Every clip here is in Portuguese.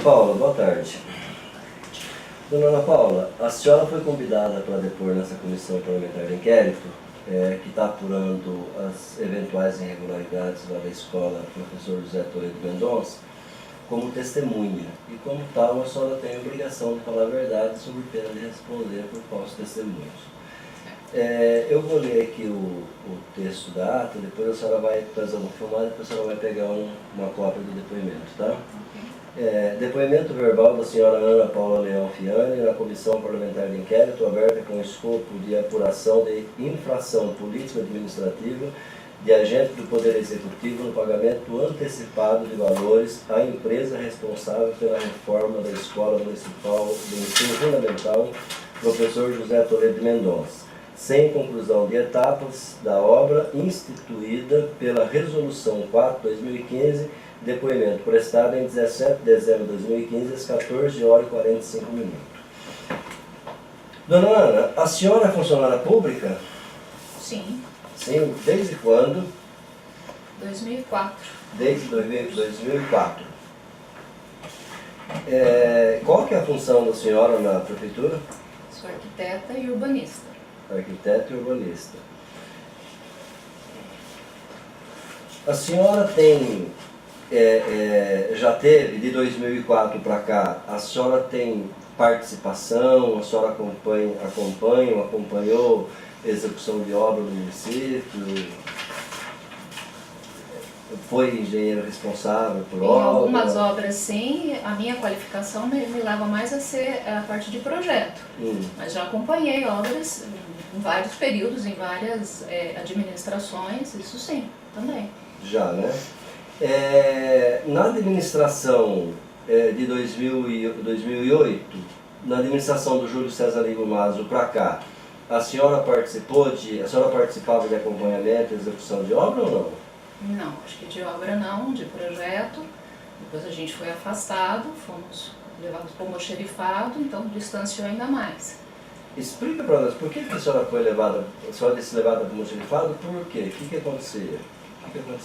Paula, boa tarde. Dona Ana Paula, a senhora foi convidada para depor nessa comissão parlamentar de inquérito, que está apurando as eventuais irregularidades lá da escola professor José Toledo Mendonça, como testemunha. E como tal, a senhora tem a obrigação de falar a verdade sobre pena de responder por falsos testemunhos. Eu vou ler aqui o texto da ata, depois a senhora vai fazer uma filmagem, depois a senhora vai pegar uma cópia do depoimento, tá? Depoimento verbal da senhora Ana Paula Leão Fiani na Comissão Parlamentar de Inquérito aberta com escopo de apuração de infração político-administrativa de agente do Poder Executivo no pagamento antecipado de valores à empresa responsável pela reforma da Escola Municipal do Ensino Fundamental, professor José Toledo Mendonça, sem conclusão de etapas da obra instituída pela Resolução 4/2015, depoimento prestado em 17 de dezembro de 2015, às 14h45. Dona Ana, a senhora é funcionária pública? Sim. Sim, desde quando? 2004. Desde 2004. Qual que é a função da senhora na prefeitura? Sou arquiteta e urbanista. Arquiteta e urbanista. A senhora tem, já teve, de 2004 para cá, a senhora tem participação, a senhora acompanhou execução de obra no município, foi engenheiro responsável por obra? Em algumas obras, sim. A minha qualificação me leva mais a ser a parte de projeto. Mas já acompanhei obras em vários períodos, em várias administrações, isso sim, também. Já, né? Na administração de 2008, na administração do Júlio César Ligo Mazo para cá, a senhora participava de acompanhamento e execução de obra ou não? Não, acho que de obra não, de projeto. Depois a gente foi afastado, fomos levados para o almoxerifado, então distanciou ainda mais. Explica para nós, por que a senhora foi levada para o almoxerifado? Por quê? O que aconteceu?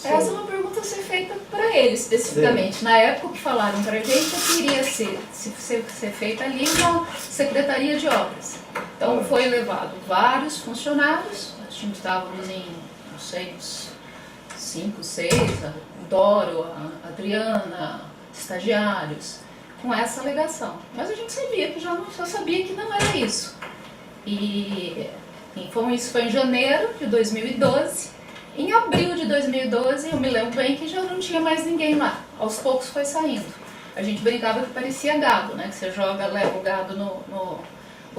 Essa é uma pergunta a ser feita para ele especificamente. Sim. Na época que falaram para a gente, eu queria ser feita ali na Secretaria de Obras. Então foi levado vários funcionários, nós estávamos em, não sei, uns 5, 6, o Doro, a Adriana, estagiários, com essa alegação. Mas a gente sabia que só sabia que não era isso. Isso foi em janeiro de 2012. Em abril de 2012, eu me lembro bem que já não tinha mais ninguém lá. Aos poucos foi saindo. A gente brincava que parecia gado, né? Que você leva o gado no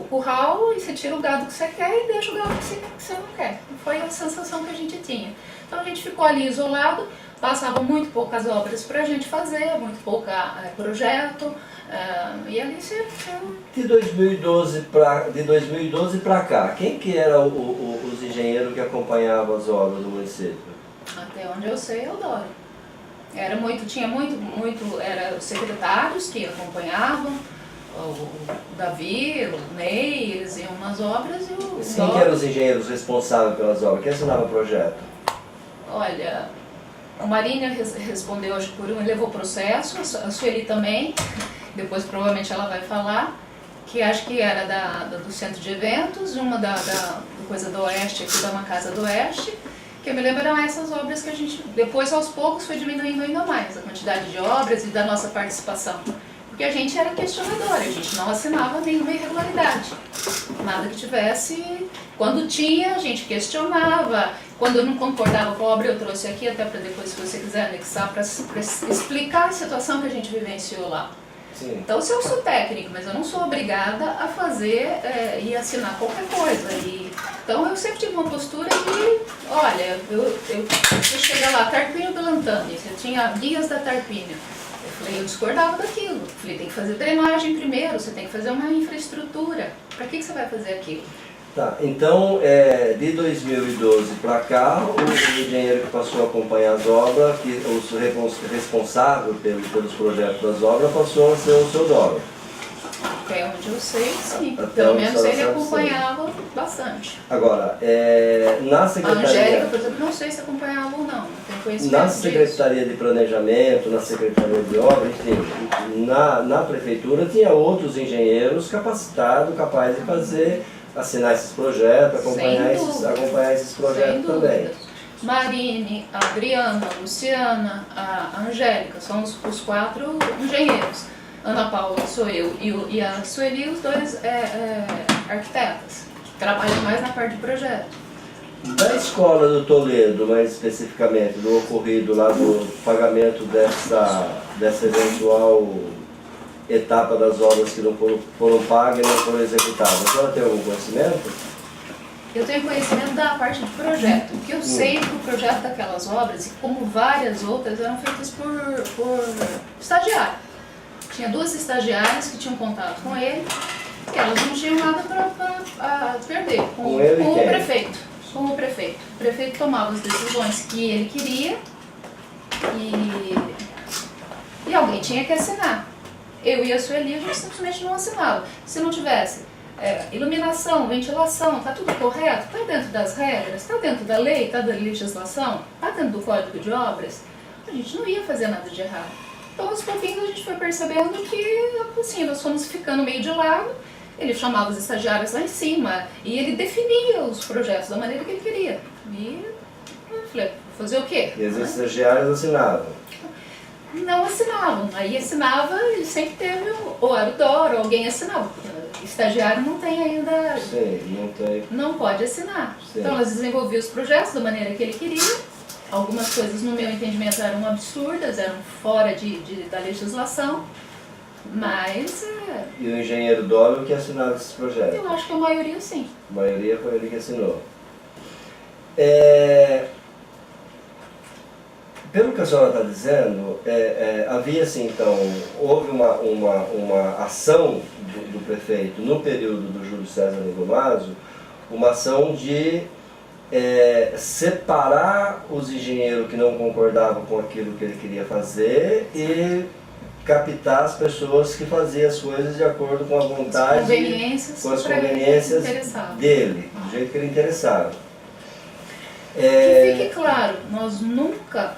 curral e você tira o gado que você quer e deixa o gado que você não quer. Foi a sensação que a gente tinha. Então a gente ficou ali isolado, passavam muito poucas obras para a gente fazer, muito pouca projeto, e ali você... De 2012 para cá, quem que eram os engenheiros que acompanhavam as obras do município? Até onde eu sei, eu adoro. Tinha eram os secretários que acompanhavam, o Davi, o Ney, eles iam nas obras e o... Sim, que eram os engenheiros responsáveis pelas obras? Quem assinava o projeto? Olha, a Marinha respondeu, acho que por levou processo, a Sueli também, depois provavelmente ela vai falar, que acho que era do centro de eventos, uma do Coisa do Oeste, aqui da Uma Casa do Oeste, que eu me lembro eram essas obras que a gente, depois aos poucos foi diminuindo ainda mais, a quantidade de obras e da nossa participação. Porque a gente era questionadora, a gente não assinava nenhuma irregularidade. Nada que tivesse... Quando tinha, a gente questionava. Quando eu não concordava com a obra, eu trouxe aqui, até para depois, se você quiser anexar, para explicar a situação que a gente vivenciou lá. Sim. Então, se eu sou técnica, mas eu não sou obrigada a fazer e assinar qualquer coisa. Então, eu sempre tive uma postura de, olha, você chega lá, Tarquínio Belantani, você tinha guias da Tarquínio. Eu discordava daquilo. Falei, tem que fazer drenagem primeiro, você tem que fazer uma infraestrutura. Para que você vai fazer aquilo? Tá, então, de 2012 para cá, o engenheiro que passou a acompanhar as obras, o responsável pelos projetos das obras, passou a ser o seu Doro. Até onde eu sei, sim. Até Pelo onde menos ele sabe, acompanhava bastante. bastante. Agora, na A Secretaria... Angélica, por exemplo, não sei se acompanhava ou não tenho conhecimento Na disso. Secretaria de Planejamento, na Secretaria de Obra, enfim, na Prefeitura tinha outros engenheiros capacitados, capazes de fazer, assinar esses projetos, acompanhar esses projetos também. Marine, a Adriana, a Luciana, a Angélica, são os 4 engenheiros. Ana Paula sou eu e a Sueli, os 2 arquitetas, que trabalham mais na parte de projeto. Da escola do Toledo, mais especificamente, do ocorrido lá do pagamento dessa eventual etapa das obras que não foram pagas e não foram executadas, a senhora tem algum conhecimento? Eu tenho conhecimento da parte de projeto. O que eu sei é que o projeto daquelas obras, e como várias outras, eram feitas por estagiário. Tinha 2 estagiárias que tinham contato com ele, e elas não tinham nada para perder. Com o prefeito. Com o prefeito. O prefeito tomava as decisões que ele queria e alguém tinha que assinar. Eu e a Sueli, a gente simplesmente não assinava. Se não tivesse iluminação, ventilação, está tudo correto, está dentro das regras, está dentro da lei, está da legislação, está dentro do Código de Obras, a gente não ia fazer nada de errado. Então, aos pouquinhos, a gente foi percebendo que, assim, nós fomos ficando meio de lado. Ele chamava os estagiários lá em cima e ele definia os projetos da maneira que ele queria. E eu falei, fazer o quê? E os estagiários assinavam? Não assinavam. Aí assinava e sempre teve, ou era o DOR, ou alguém assinava. Estagiário não tem ainda... Sim, não tem. Não pode assinar. Sim. Então, elas desenvolviam os projetos da maneira que ele queria. Algumas coisas, no meu entendimento, eram absurdas, eram fora da legislação. Mas... E o engenheiro Dório que assinava esses projetos? Eu acho que a maioria sim. A maioria foi ele que assinou. Pelo que a senhora está dizendo, havia assim, então, houve uma ação do prefeito no período do Júlio César Nigomaso, uma ação de separar os engenheiros que não concordavam com aquilo que ele queria fazer e captar as pessoas que faziam as coisas de acordo com a vontade, com as conveniências dele, do jeito que ele interessava. Que fique claro, nós nunca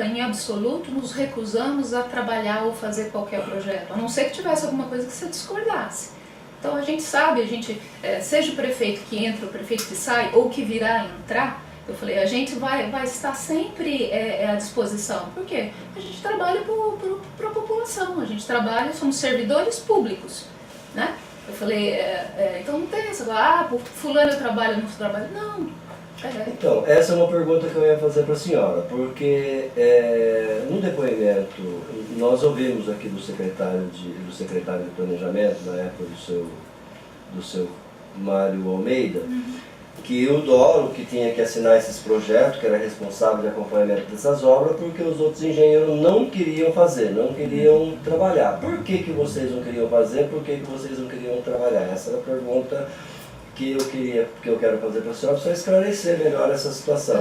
em absoluto nos recusamos a trabalhar ou fazer qualquer projeto, a não ser que tivesse alguma coisa que você discordasse. Então a gente sabe, seja o prefeito que entra, o prefeito que sai, ou que virá entrar, eu falei, a gente vai estar sempre à disposição. Por quê? A gente trabalha para a população, a gente trabalha, somos servidores públicos, né? Eu falei, então não tem essa, por fulano eu trabalho, não trabalho, não. Então, essa é uma pergunta que eu ia fazer para a senhora, porque no depoimento, nós ouvimos aqui do secretário de Planejamento, na época do seu Mário Almeida, que o Doro que tinha que assinar esses projetos, que era responsável de acompanhamento dessas obras, porque os outros engenheiros não queriam fazer, não queriam trabalhar. Por que vocês não queriam fazer? Por que vocês não queriam trabalhar? Essa era a pergunta que eu quero fazer para a senhora, para esclarecer melhor essa situação.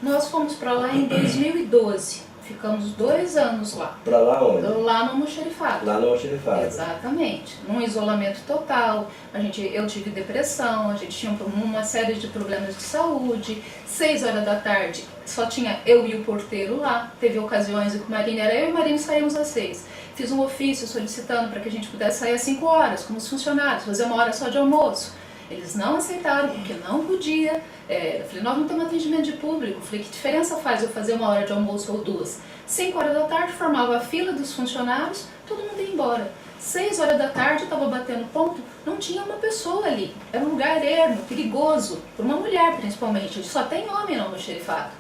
Nós fomos para lá em 2012. Ficamos 2 anos lá. Para lá onde? Lá no almoxarifado. Lá no almoxarifado. Exatamente. Num isolamento total. Eu tive depressão, a gente tinha uma série de problemas de saúde. 6 horas da tarde, só tinha eu e o porteiro lá. Teve ocasiões em que o Marinho era eu e o Marinho saímos às 6. Fiz um ofício solicitando para que a gente pudesse sair às 5 horas, como os funcionários, fazer 1 hora só de almoço. Eles não aceitaram, porque não podia. Eu falei, nós não temos atendimento de público. Eu falei, que diferença faz eu fazer 1 hora de almoço ou 2? 5 horas da tarde, formava a fila dos funcionários, todo mundo ia embora. 6 horas da tarde, eu estava batendo ponto, não tinha uma pessoa ali. Era um lugar ermo, perigoso, para uma mulher principalmente. Só tem homem no almoxarifado.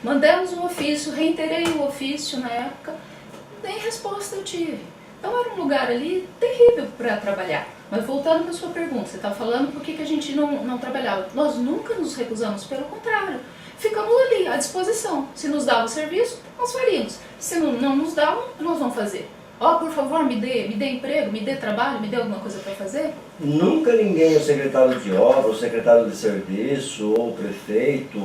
Mandamos um ofício, reiterei o ofício na época, nem resposta eu tive. Então era um lugar ali terrível para trabalhar. Mas voltando para a sua pergunta, você está falando por que a gente não trabalhava. Nós nunca nos recusamos, pelo contrário. Ficamos ali, à disposição. Se nos dava o serviço, nós faríamos. Se não nos davam, nós vamos fazer. Por favor, me dê emprego, me dê trabalho, me dê alguma coisa para fazer. Nunca ninguém, o secretário de obra, o secretário de serviço ou o prefeito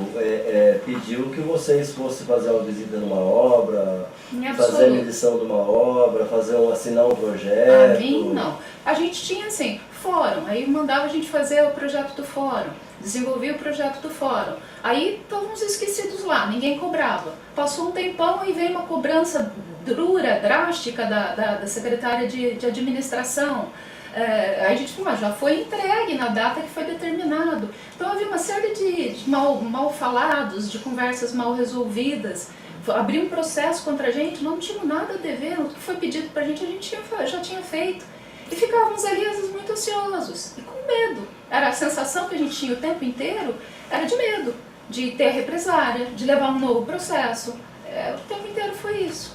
pediu que vocês fossem fazer uma visita numa obra, fazer a medição de uma obra, assinar um projeto. A mim, não. A gente tinha assim, fórum, aí mandava a gente fazer o projeto do fórum, desenvolvia o projeto do fórum. Aí estávamos esquecidos lá, ninguém cobrava. Passou um tempão e veio uma cobrança dura, drástica da secretária de administração. Aí a gente falou, já foi entregue na data que foi determinado. Então havia uma série de mal falados, de conversas mal resolvidas. Abriu um processo contra a gente, não tinha nada a dever, o que foi pedido para a gente já tinha feito. E ficávamos ali, às vezes, muito ansiosos e com medo. Era a sensação que a gente tinha o tempo inteiro, era de medo, de ter represária, de levar um novo processo. O tempo inteiro foi isso.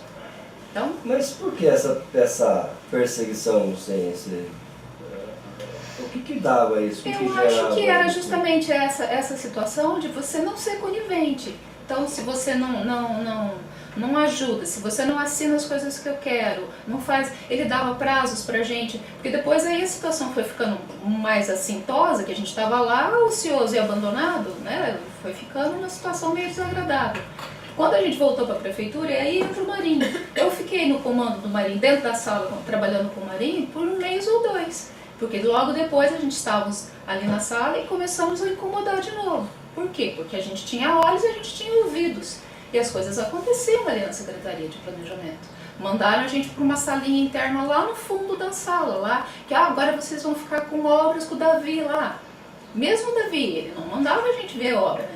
Então, mas por que essa perseguição sem esse... O que dava isso? Eu acho que era justamente essa situação de você não ser conivente. Então, se você não ajuda, se você não assina as coisas que eu quero, não faz... Ele dava prazos pra gente, porque depois aí a situação foi ficando mais assintosa, que a gente estava lá ocioso e abandonado, né? Foi ficando uma situação meio desagradável. Quando a gente voltou para a prefeitura, aí entra o Marinho. Eu fiquei no comando do Marinho, dentro da sala, trabalhando com o Marinho, por um mês ou dois. Porque logo depois a gente estávamos ali na sala e começamos a incomodar de novo. Por quê? Porque a gente tinha olhos e a gente tinha ouvidos. E as coisas aconteciam ali na Secretaria de Planejamento. Mandaram a gente para uma salinha interna lá no fundo da sala, lá, que agora vocês vão ficar com obras com o Davi lá. Mesmo o Davi, ele não mandava a gente ver obra,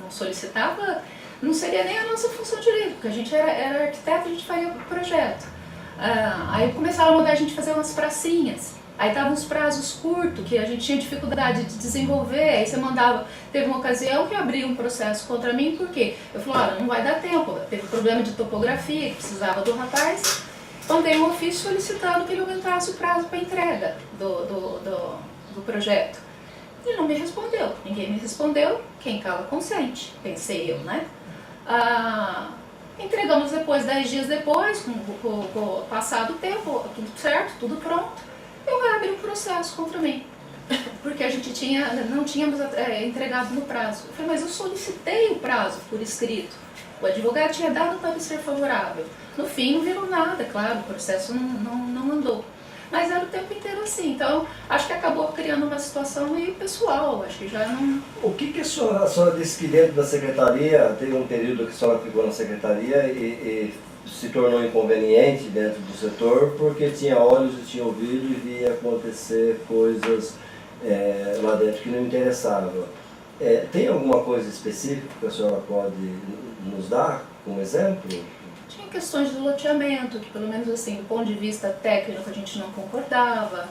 não solicitava, não seria nem a nossa função direito, porque a gente era arquiteto, a gente faria o projeto. Aí começaram a mandar a gente fazer umas pracinhas. Aí estavam uns prazos curtos, que a gente tinha dificuldade de desenvolver, aí você mandava... Teve uma ocasião que abriu um processo contra mim, por quê? Eu falei, olha, não vai dar tempo, teve problema de topografia, que precisava do rapaz. Mandei um ofício solicitando que ele aumentasse o prazo para entrega do projeto. Ele não me respondeu, ninguém me respondeu, quem cala consente, pensei eu, né? Entregamos depois, 10 dias depois, com o passado tempo, tudo certo, tudo pronto. Eu abri um processo contra mim, porque a gente não tínhamos entregado no prazo. Eu falei, mas eu solicitei o prazo por escrito, o advogado tinha dado parecer favorável. No fim não virou nada, claro, o processo não andou. Mas era o tempo inteiro assim, então acho que acabou criando uma situação meio pessoal, acho que já não... O que a senhora disse que dentro da secretaria, teve um período que a senhora ficou na secretaria e se tornou inconveniente dentro do setor porque tinha olhos e tinha ouvido e via acontecer coisas lá dentro que não interessavam. Tem alguma coisa específica que a senhora pode nos dar como exemplo? Tinha questões de loteamento, que pelo menos assim, do ponto de vista técnico a gente não concordava.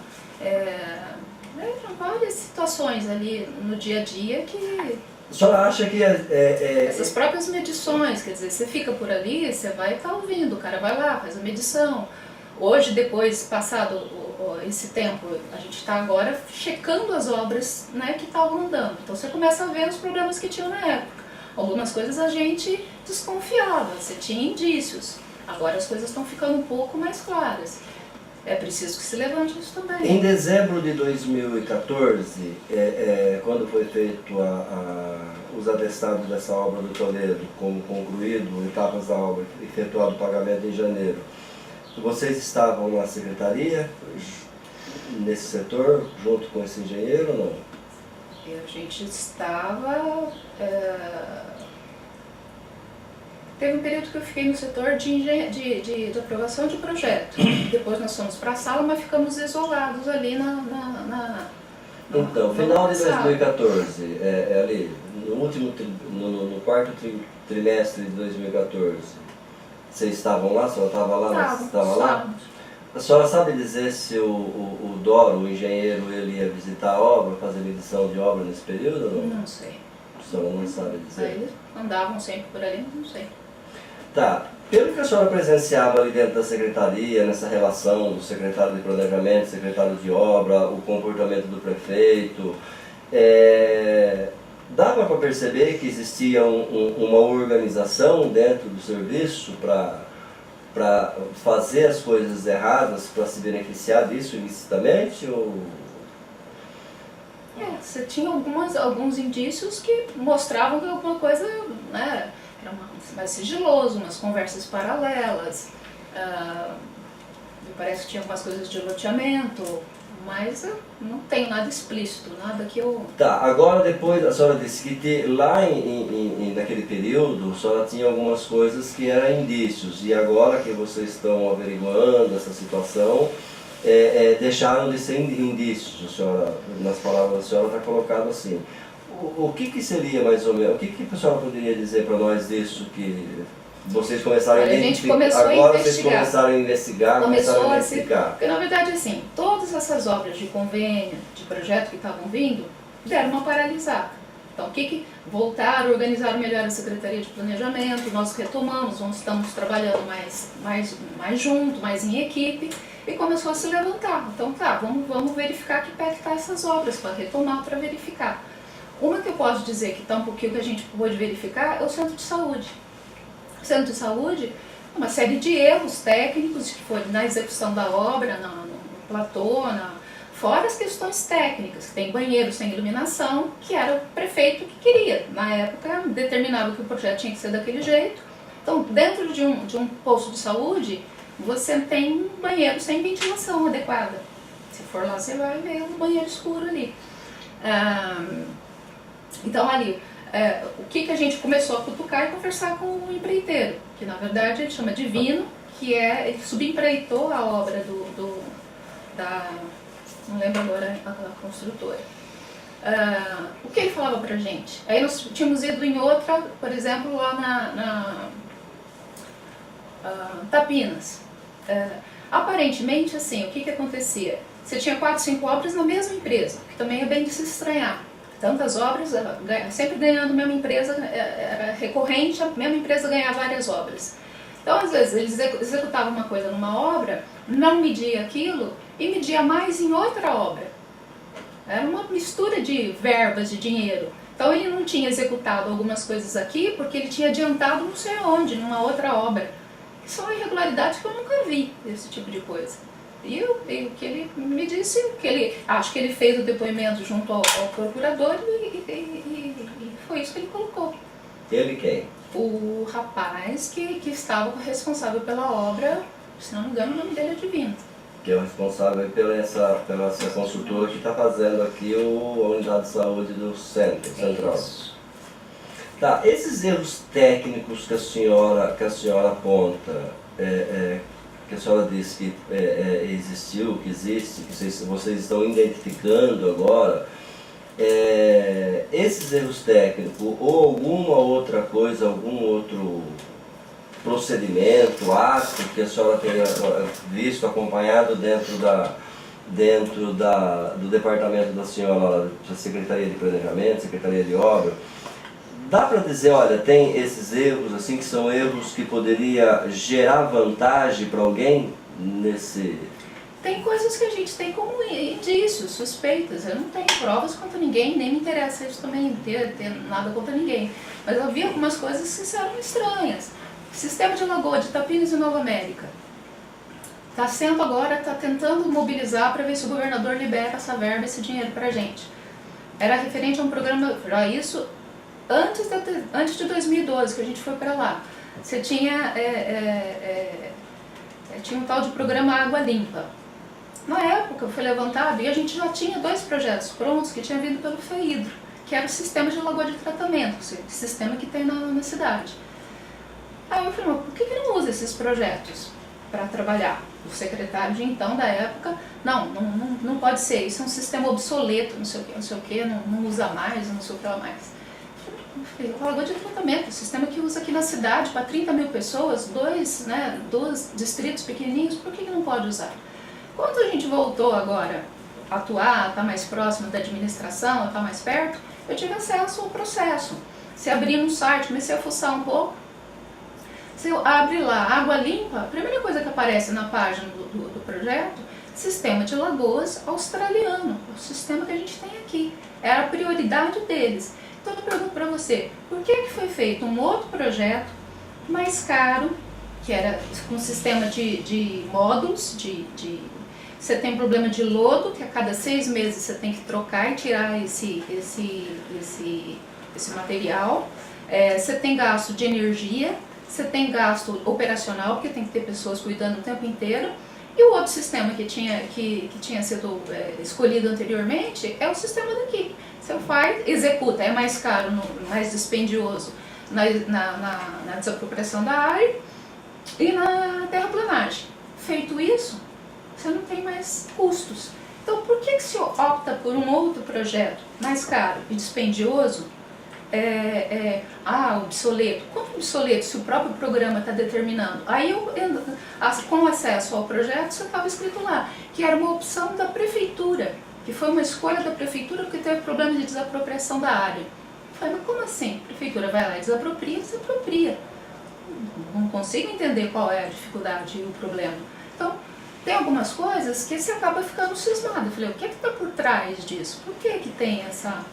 Várias situações ali no dia a dia que... A senhora acha que essas próprias medições, quer dizer, você fica por ali, você vai estar ouvindo, o cara vai lá, faz a medição. Hoje, depois, passado esse tempo, a gente está agora checando as obras, né, que estavam andando. Então você começa a ver os problemas que tinham na época. Algumas coisas a gente desconfiava, você tinha indícios. Agora as coisas estão ficando um pouco mais claras. É preciso que se levante isso também. Em dezembro de 2014, quando foi feito os atestados dessa obra do Toledo, como concluído, etapas da obra, efetuado o pagamento em janeiro, vocês estavam na secretaria, nesse setor, junto com esse engenheiro ou não? A gente estava... Teve um período que eu fiquei no setor de aprovação de projeto. Depois nós fomos para a sala, mas ficamos isolados ali Então, final de 2014, ali, no quarto trimestre de 2014, vocês estavam lá? A senhora estava lá? Estava lá? A senhora sabe dizer se o Doro, o engenheiro, ele ia visitar a obra, fazer medição de obra nesse período ou não? Não sei. A senhora não sabe dizer? Eles andavam sempre por ali, não sei. Tá. Pelo que a senhora presenciava ali dentro da secretaria, nessa relação do secretário de planejamento, secretário de obra, o comportamento do prefeito, dava para perceber que existia uma organização dentro do serviço para fazer as coisas erradas, para se beneficiar disso ilicitamente? Ou... Você tinha alguns indícios que mostravam que alguma coisa, né, era mais sigiloso, umas conversas paralelas, me parece que tinha algumas coisas de loteamento, mas eu não tenho nada explícito, nada que eu... Tá, agora depois a senhora disse que lá naquele período a senhora tinha algumas coisas que eram indícios, e agora que vocês estão averiguando essa situação, deixaram de ser indícios, a senhora, nas palavras da senhora está colocado assim. O que seria mais ou menos, o que a senhora poderia dizer para nós disso que vocês começaram a identificar? Agora vocês começaram a investigar, começaram a identificar. Porque na verdade assim, todas essas obras de convênio, de projeto que estavam vindo, deram uma paralisada. Então voltaram, organizaram melhor a Secretaria de Planejamento, nós retomamos, estamos trabalhando mais junto, mais em equipe, e começou a se levantar. Então tá, vamos verificar que pé que está essas obras, para retomar, para verificar. Uma que eu posso dizer que está um pouquinho que a gente pôde verificar é o Centro de Saúde. O Centro de Saúde, uma série de erros técnicos que foram na execução da obra, no platô, fora as questões técnicas, que tem banheiro sem iluminação, que era o prefeito que queria. Na época, determinava que o projeto tinha que ser daquele jeito. Então, dentro de um posto de saúde, você tem um banheiro sem ventilação adequada. Se for lá, você vai ver um banheiro escuro ali. Então, ali, o que a gente começou a cutucar e conversar com o empreiteiro, que na verdade ele chama Divino, ele subempreitou a obra não lembro agora a construtora. O que ele falava pra gente? Aí nós tínhamos ido em outra, por exemplo, lá na Tapinas. Aparentemente, assim, o que acontecia? Você tinha 4, 5 obras na mesma empresa, que também é bem de se estranhar. Tantas obras, sempre ganhando a mesma empresa, era recorrente, a mesma empresa ganhar várias obras. Então, às vezes, eles executavam uma coisa numa obra, não media aquilo e media mais em outra obra. Era uma mistura de verbas, de dinheiro. Então, ele não tinha executado algumas coisas aqui porque ele tinha adiantado não sei onde, numa outra obra. São irregularidades que eu nunca vi, esse tipo de coisa. E o que ele me disse, acho que ele fez o depoimento junto ao procurador e foi isso que ele colocou. Ele quem? O rapaz que estava responsável pela obra, se não me engano o nome dele é Divino. Que é o responsável pela essa consultora que está fazendo aqui a unidade de saúde do central. Isso. Tá, esses erros técnicos que a senhora aponta, que a senhora disse que existiu, que existe, que vocês estão identificando agora, esses erros técnicos ou alguma outra coisa, algum outro procedimento, ato que a senhora tenha visto, acompanhado dentro do departamento da senhora, da Secretaria de Planejamento, Secretaria de Obra, dá para dizer, olha, tem esses erros assim que são erros que poderia gerar vantagem para alguém nesse... Tem coisas que a gente tem como indícios, suspeitas. Eu não tenho provas contra ninguém, nem me interessa isso também, ter nada contra ninguém. Mas eu vi algumas coisas que eram estranhas. Sistema de Lagoa de Tapinas e Nova América. Está tentando mobilizar para ver se o governador libera essa verba, esse dinheiro para a gente. Era referente a um programa, já isso... Antes de 2012, que a gente foi para lá, você tinha um tal de programa Água Limpa. Na época foi levantado e a gente já tinha 2 projetos prontos que tinham vindo pelo FEIDRO, que era o sistema de lagoa de tratamento, o sistema que tem na cidade. Aí eu falei, mas por que não usa esses projetos para trabalhar? O secretário de então, da época, não pode ser, isso é um sistema obsoleto, não sei o que, não usa mais, não sei o que lá mais. Lagoa de tratamento, o sistema que usa aqui na cidade para 30 mil pessoas, 2 distritos pequenininhos, por que não pode usar? Quando a gente voltou agora a atuar, estar mais próximo da administração, estar mais perto, eu tive acesso ao processo. Se abrir no site, comecei a fuçar um pouco, se eu abre lá, Água Limpa, a primeira coisa que aparece na página do projeto, Sistema de Lagoas Australiano, o sistema que a gente tem aqui, era a prioridade deles. Então eu pergunto para você, por que foi feito um outro projeto mais caro, que era com sistema de módulos, você tem problema de lodo, que a cada 6 meses você tem que trocar e tirar esse material, você tem gasto de energia, você tem gasto operacional, porque tem que ter pessoas cuidando o tempo inteiro, E o outro sistema que tinha sido escolhido anteriormente é o sistema daqui. Você faz, executa, é mais caro, mais dispendioso na desapropriação da área e na terraplanagem. Feito isso, você não tem mais custos. Então, por que se opta por um outro projeto mais caro e dispendioso? Obsoleto. Quanto obsoleto se o próprio programa está determinando? Aí, com acesso ao projeto, você estava escrito lá, que era uma opção da prefeitura, que foi uma escolha da prefeitura porque teve problema de desapropriação da área. Eu falei, mas como assim? A prefeitura vai lá e desapropria. Não consigo entender qual é a dificuldade e o problema. Então, tem algumas coisas que você acaba ficando cismado. Eu falei, o que está por trás disso? Por que tem essa...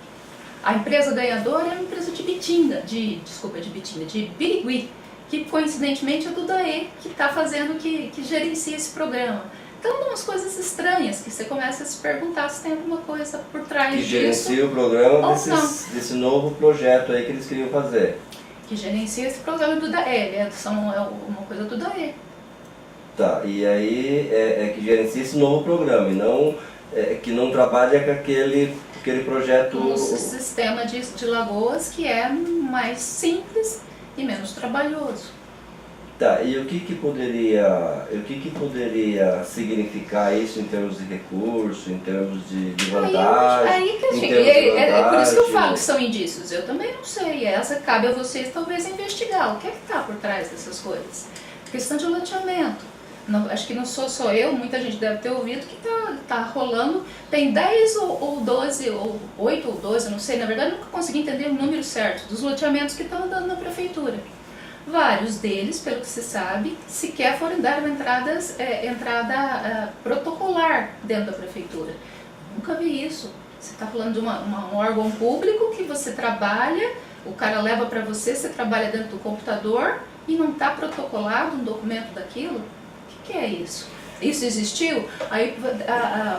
A empresa ganhadora é uma empresa de Birigui, que coincidentemente é do DAE, que está fazendo, que gerencia esse programa. Então, umas coisas estranhas que você começa a se perguntar se tem alguma coisa por trás disso. Que gerencia o programa desse novo projeto aí que eles queriam fazer. Que gerencia esse programa do DAE, é uma coisa do DAE. Tá, e aí que gerencia esse novo programa, e não que não trabalha com aquele projeto... Um sistema de lagoas que é mais simples e menos trabalhoso. Tá, e o que poderia significar isso em termos de recurso, em termos de vantagem? É por isso que eu falo que são indícios. Eu também não sei. Cabe a vocês talvez investigar o que é que está por trás dessas coisas. Questão de loteamento. Não, acho que não sou só eu, muita gente deve ter ouvido que tá rolando, tem 10 ou 12, ou 8 ou 12, não sei, na verdade nunca consegui entender o número certo dos loteamentos que estão andando na prefeitura. Vários deles, pelo que se sabe, sequer foram dar entrada protocolar dentro da prefeitura. Nunca vi isso. Você está falando de um órgão público que você trabalha, o cara leva para você trabalha dentro do computador e não está protocolado um documento daquilo? O que é isso? Isso existiu? Aí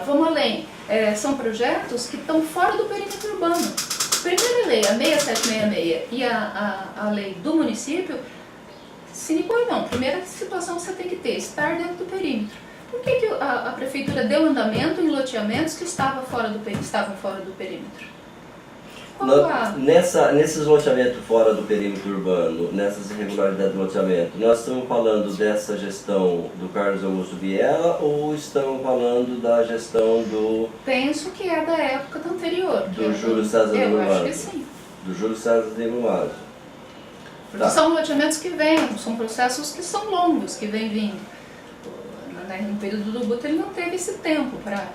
vamos além. São projetos que estão fora do perímetro urbano. A primeira lei, a 6766 e a lei do município, não. Primeira situação que você tem que ter, estar dentro do perímetro. Por que a prefeitura deu andamento em loteamentos que estavam fora do perímetro? Nesses loteamentos fora do perímetro urbano, nessas irregularidades do loteamento, nós estamos falando dessa gestão do Carlos Augusto Vilela ou estamos falando da gestão do... Penso que é da época anterior. Do Júlio César de Brumaso. Eu acho que sim. Do Júlio César de Brumaso. Porque são loteamentos que vêm, são processos que são longos, que vêm vindo. No período do Guto ele não teve esse tempo para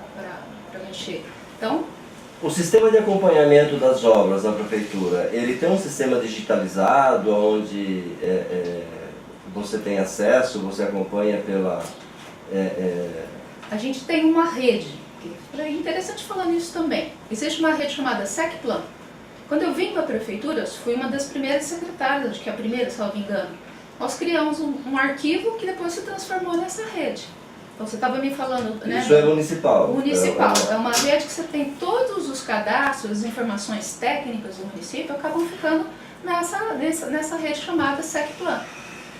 mexer. Então... O sistema de acompanhamento das obras na prefeitura, ele tem um sistema digitalizado onde você tem acesso, você acompanha pela... A gente tem uma rede, é interessante falar nisso também. Existe uma rede chamada SecPlan. Quando eu vim para a prefeitura, eu fui uma das primeiras secretárias, acho que a primeira, se não me engano. Nós criamos um arquivo que depois se transformou nessa rede. Então você estava me falando, né? Isso é municipal. Municipal. É uma rede que você tem todos os cadastros, as informações técnicas do município, acabam ficando nessa rede chamada SecPlan.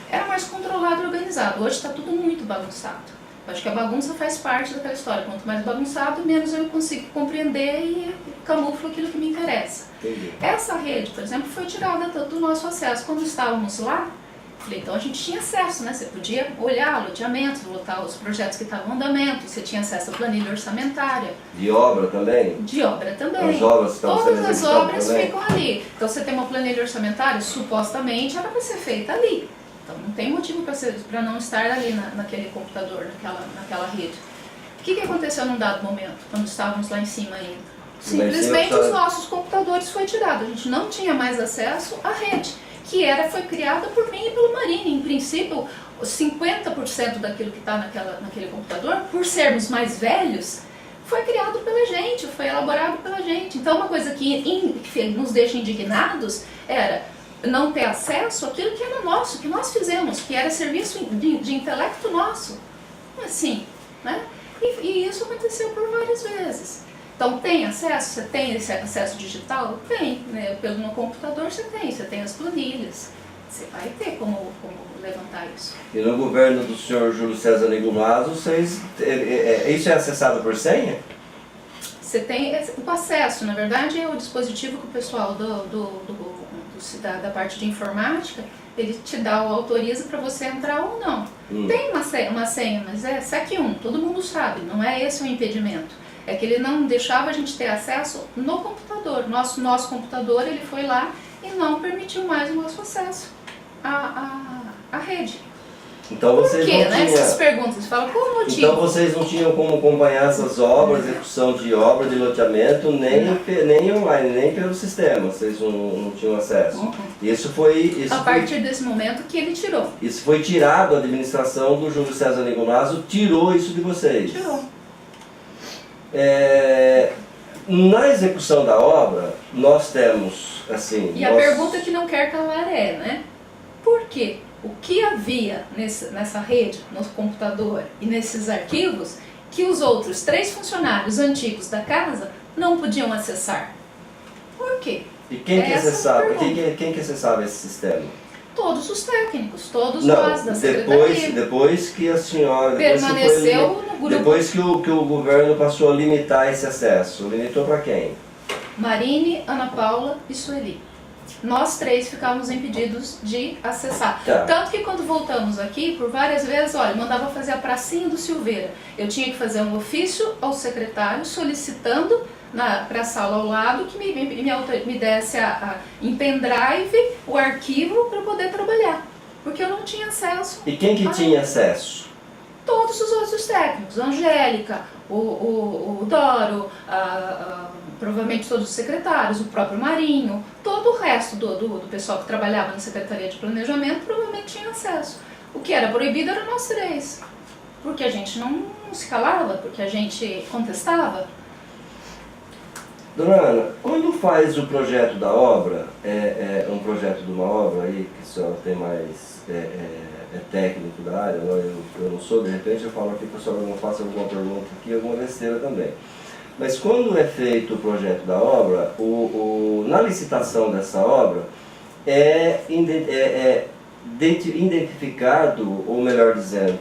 Era mais controlado e organizado. Hoje está tudo muito bagunçado. Eu acho que a bagunça faz parte daquela história. Quanto mais bagunçado, menos eu consigo compreender e camuflo aquilo que me interessa. Entendi. Essa rede, por exemplo, foi tirada do nosso acesso. Quando estávamos lá, então a gente tinha acesso, né? Você podia olhar loteamentos, lotar os projetos que estavam em andamento, você tinha acesso à planilha orçamentária. De obra também? De obra também. As obras estão Todas as obras também ficam ali. Então você tem uma planilha orçamentária, supostamente era para ser feita ali. Então não tem motivo para não estar ali naquele computador, naquela rede. O que aconteceu num dado momento, quando estávamos lá em cima ainda? Simplesmente os nossos computadores foi tirado. A gente não tinha mais acesso à rede, que foi criada por mim e pelo Marini. Em princípio, 50% daquilo que está naquele computador, por sermos mais velhos, foi criado pela gente, foi elaborado pela gente. Então, uma coisa que nos deixa indignados era não ter acesso àquilo que era nosso, que nós fizemos, que era serviço de intelecto nosso. Assim, né? E isso aconteceu por várias vezes. Então, tem acesso? Você tem esse acesso digital? Tem, né? Pelo computador você tem as planilhas. Você vai ter como levantar isso. E no governo do senhor Júlio César Nigulazo, isso é acessado por senha? Você tem o acesso, na verdade, é o dispositivo que o pessoal da parte de informática, ele te dá ou autoriza para você entrar ou não. Tem uma senha, mas é SEC1, todo mundo sabe, não é esse o impedimento. É que ele não deixava a gente ter acesso no computador. Nosso computador, ele foi lá e não permitiu mais o nosso acesso à rede. Então vocês Por quê, não né? tinham... Essas perguntas, você fala, qual o motivo? Então vocês não tinham como acompanhar essas obras, execução de obra, de loteamento, nem online, nem pelo sistema, vocês não tinham acesso. Isso foi... A partir desse momento que ele tirou. Isso foi tirado, a administração do Júlio César Nigulazo tirou isso de vocês. Tirou. Na execução da obra, nós temos, assim... E a pergunta que não quer calar é, né? Por quê? O que havia nessa rede, no computador e nesses arquivos que os outros 3 funcionários antigos da casa não podiam acessar? Por quê? E quem que acessava? Quem que acessava esse sistema? Todos os técnicos, todos nós da secretaria. Depois que a senhora... Permaneceu no grupo. Depois que o governo passou a limitar esse acesso, limitou para quem? Marine, Ana Paula e Sueli. Nós 3 ficávamos impedidos de acessar. Tá. Tanto que quando voltamos aqui, por várias vezes, olha, mandava fazer a pracinha do Silveira. Eu tinha que fazer um ofício ao secretário solicitando para a sala ao lado que me desse em pendrive o arquivo para poder trabalhar. Porque eu não tinha acesso. E quem que tinha acesso? Todos os outros técnicos. Angélica, o Doro, provavelmente todos os secretários, o próprio Marinho, todo o resto do pessoal que trabalhava na Secretaria de Planejamento provavelmente tinha acesso. O que era proibido era nós 3, porque a gente não se calava, porque a gente contestava. Dona Ana, quando faz o projeto da obra, um projeto de uma obra aí, que a senhora tem mais técnico da área, eu não sou, de repente eu falo aqui que a senhora não faça alguma pergunta aqui, alguma besteira também. Mas quando é feito o projeto da obra, na licitação dessa obra, é identificado, ou melhor dizendo,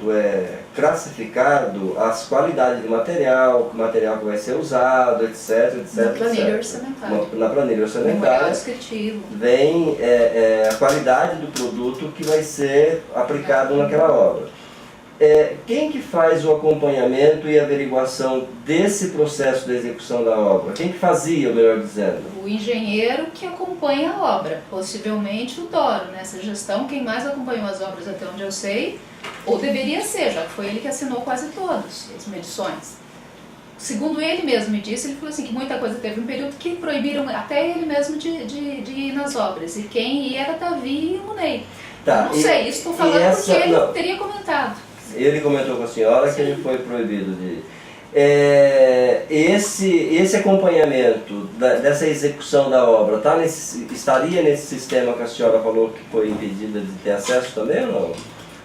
classificado as qualidades de material, o material que vai ser usado, etc. Na planilha orçamentária. Na planilha orçamentária. Memorial descritivo. Vem a qualidade do produto que vai ser aplicado naquela obra. Quem que faz o acompanhamento e averiguação desse processo de execução da obra? Quem que fazia, melhor dizendo? O engenheiro que acompanha a obra, possivelmente o Doro. Nessa gestão, quem mais acompanhou as obras até onde eu sei, ou deveria ser, já que foi ele que assinou quase todas as medições. Segundo ele mesmo me disse, ele falou assim, que muita coisa teve um período que proibiram até ele mesmo de ir nas obras. E quem ia era Davi e o Munei. Tá, não sei, isso estou falando porque ele teria comentado. Ele comentou com a senhora que ele foi proibido de... Esse acompanhamento dessa execução da obra estaria nesse sistema que a senhora falou que foi impedida de ter acesso também ou não?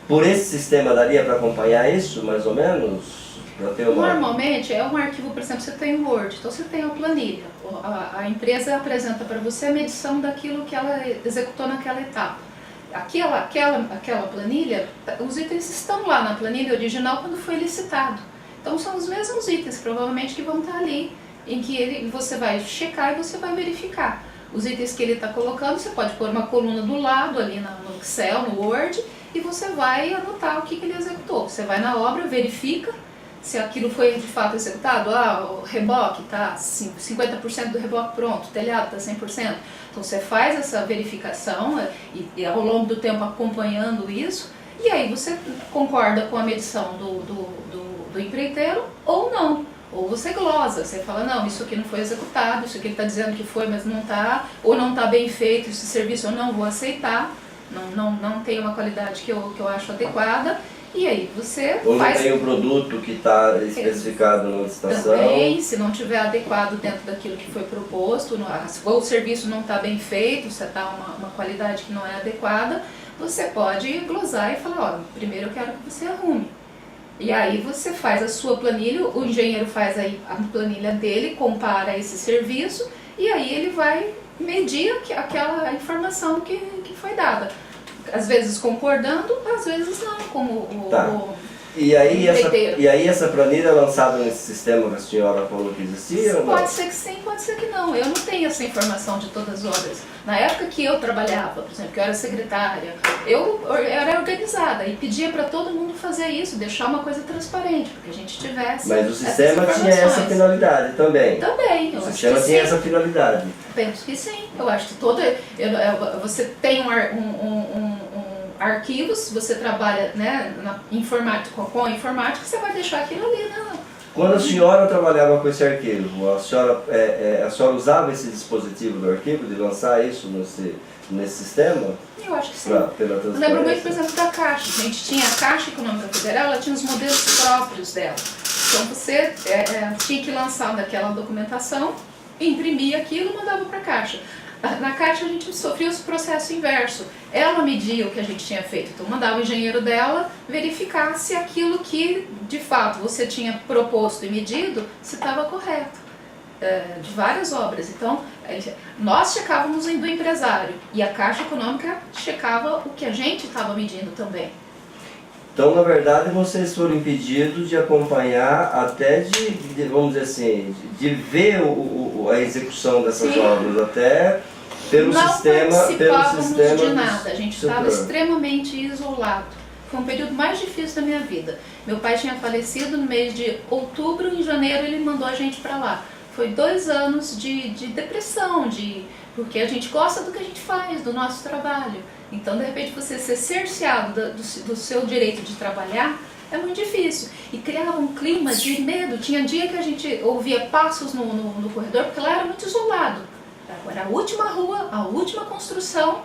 Por esse sistema daria para acompanhar isso, mais ou menos? Normalmente é um arquivo, por exemplo, você tem o Word, então você tem a planilha. A empresa apresenta para você a medição daquilo que ela executou naquela etapa. Aquela planilha, os itens estão lá na planilha original quando foi licitado. Então são os mesmos itens, provavelmente, que vão estar ali, em que você vai checar e você vai verificar. Os itens que ele está colocando, você pode pôr uma coluna do lado ali no Excel, no Word, e você vai anotar o que ele executou. Você vai na obra, verifica se aquilo foi de fato executado. O reboque está 50% do reboque pronto, o telhado está 100%. Então você faz essa verificação e ao longo do tempo acompanhando isso, e aí você concorda com a medição do empreiteiro ou não. Ou você glosa, você fala, não, isso aqui não foi executado, isso aqui ele está dizendo que foi, mas não está, ou não está bem feito, esse serviço eu não vou aceitar, não tem uma qualidade que eu acho adequada. E aí você ou faz... não tem o produto que está especificado na licitação. Também, se não tiver adequado dentro daquilo que foi proposto, ou o serviço não está bem feito, se está uma qualidade que não é adequada, você pode glosar e falar, ó, primeiro eu quero que você arrume. E aí você faz a sua planilha, o engenheiro faz aí a planilha dele, compara esse serviço, e aí ele vai medir aquela informação que foi dada. às vezes concordando, às vezes não, como o E aí, empreiteiro. essa planilha é lançada nesse sistema que a senhora falou que existia? Ou não? Pode ser que sim, pode ser que não. Eu não tenho essa informação de todas as obras. Na época que eu trabalhava, por exemplo, que eu era secretária, eu era organizada e pedia para todo mundo fazer isso, deixar uma coisa transparente, para que a gente tivesse. Mas o sistema tinha essa finalidade também? Também. O sistema tinha essa finalidade? Penso que sim. Eu acho que você tem arquivos, você trabalha, né, com a informática, você vai deixar aquilo ali, né? Quando a senhora trabalhava com esse arquivo, a senhora usava esse dispositivo do arquivo, de lançar isso nesse sistema? Eu acho que sim. Eu lembro muito, por exemplo, da Caixa. A gente tinha a Caixa Econômica Federal, ela tinha os modelos próprios dela. Então você tinha que lançar daquela documentação, imprimir aquilo e mandava para a Caixa. Na Caixa a gente sofria o processo inverso. Ela media o que a gente tinha feito, então mandava o engenheiro dela verificar se aquilo que de fato você tinha proposto e medido, se estava correto. De várias obras. Então, nós checávamos do empresário e a Caixa Econômica checava o que a gente estava medindo também. Então, na verdade, vocês foram impedidos de acompanhar até vamos dizer assim, de ver a execução dessas obras, até pelo sistema. Não participávamos de nada, a gente estava extremamente isolado. Foi um período mais difícil da minha vida. Meu pai tinha falecido no mês de outubro, em janeiro ele mandou a gente para lá. Foi 2 anos de depressão, porque a gente gosta do que a gente faz, do nosso trabalho. Então, de repente, você ser cerceado do seu direito de trabalhar é muito difícil. E criava um clima de medo. Tinha dia que a gente ouvia passos no corredor, porque lá era muito isolado. Era a última rua, a última construção